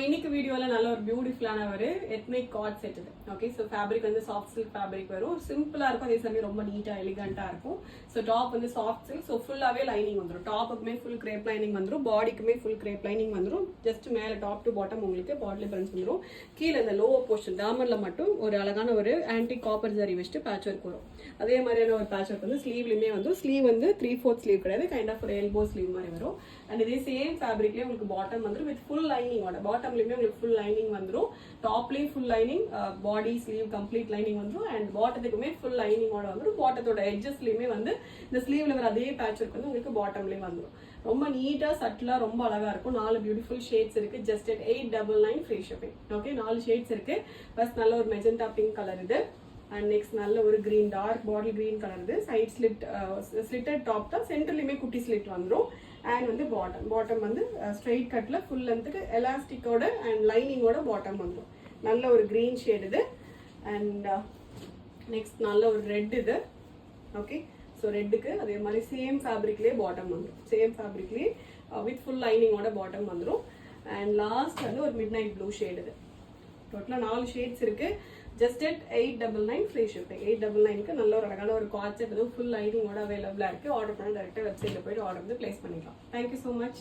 இன்னைக்கு வீடியோல நல்ல ஒரு பியூட்டிஃபுல்லான ஒரு எத்னிக் கார்ட் செட் இது. ஓகே, ஸோ ஃபேப்ரிக் வந்து சாஃப்ட் சில்க் ஃபேப்ரிக் வரும். சிம்பிளா இருக்கும், அதே சமயம் ரொம்ப நீட்டா எலிகண்டா இருக்கும். ஸோ டாப் வந்து சாஃப்ட் சில்க், ஸோ ஃபுல்லாவே லைனிங் வந்துடும். டாப்புக்குமே ஃபுல் கிரேப் லைனிங் வந்துடும், பாடிக்குமே ஃபுல் கிரேப் லைனிங் வந்துடும். ஜஸ்ட் மேல டாப் டு பாட்டம் உங்களுக்கு பாடி டிஃபரன்ஸ் வந்துடும். கீழே இந்த லோவர் போர்ஷன் டாமர்ல மட்டும் ஒரு அழகான ஒரு ஆன்டிக் காப்பர் ஜரி வச்சுட்டு பேட்ச் ஒர்க் வரும். அதே மாதிரியான ஒரு பேட்ச் ஒர்க் வந்து ஸ்லீவ்லயுமே வந்து ஸ்லீவ் வந்து 3/4 ஸ்லீவ் கிடையாது, கைண்ட் ஆஃப் ஒரு எல்போ ஸ்லீவ் மாதிரி வரும். அண்ட் இதே சேம் ஃபேப்ரிக்லேயே உங்களுக்கு பாட்டம் வந்துடும் வித் ஃபுல் லைனிங்கோட. பாட்டம்லயுமே உங்களுக்கு ஃபுல் லைனிங் வந்துடும், டாப்லயும் ஃபுல் லைனிங், பாடி ஸ்லீவ் கம்ப்ளீட் லைனிங் வந்துடும். அண்ட் பாட்டத்துக்குமே ஃபுல் லைனிங்கோட வந்துடும். பாட்டத்தோட எட்ஜஸ்லயுமே வந்து இந்த ஸ்லீவ்ல வர அதே பேட்ச் ஒர்க் வந்து உங்களுக்கு பாட்டம்லயும் வந்துடும். ரொம்ப நீட்டா சட்டிலா ரொம்ப அழகா இருக்கும். 4 பியூட்டிஃபுல் ஷேட்ஸ் இருக்கு. Just at 899 free shipping. Okay, 4 shades இருக்கு. ஃபர்ஸ்ட் நல்ல ஒரு மெஜெண்டா பிங்க் கலர் இது. அண்ட் நெக்ஸ்ட் நல்ல ஒரு green, dark bottle green colour இது. சைட் ஸ்லிட்டட் டாப் தான், சென்டர்லயுமே குட்டி ஸ்லிட் வந்துடும். அண்ட் வந்து பாட்டம் வந்து ஸ்ட்ரெயிட் கட்ல ஃபுல் லென்த்துக்கு எலாஸ்டிக்கோட அண்ட் லைனிங்கோட பாட்டம் வந்துடும். நல்ல ஒரு கிரீன் ஷேட் இது. அண்ட் நெக்ஸ்ட் நல்ல ஒரு ரெட் இது. ஓகே, ஸோ ரெட்டுக்கு அதே மாதிரி சேம் ஃபேப்ரிக்லேயே பாட்டம் வந்துடும். சேம் ஃபேப்ரிக்லேயே வித் ஃபுல் லைனிங்கோட பாட்டம் வந்துடும். அண்ட் லாஸ்ட் வந்து ஒரு மிட் நைட் ப்ளூ ஷேட் இது. டோட்டலாக 4 ஷேட்ஸ் இருக்கு. Just at 899 free shipping. 899க்கு நல்ல ஒரு அழகான ஒரு கான்செப்ட் வந்து ஃபுல் லைனிங்கோட அவைலபிளாக இருக்கு. ஆர்டர் பண்ண டேரெக்டாக வெப்சைட்டில் போயிட்டு ஆர்டர் வந்து பிளேஸ் பண்ணிக்கலாம். Thank you so much.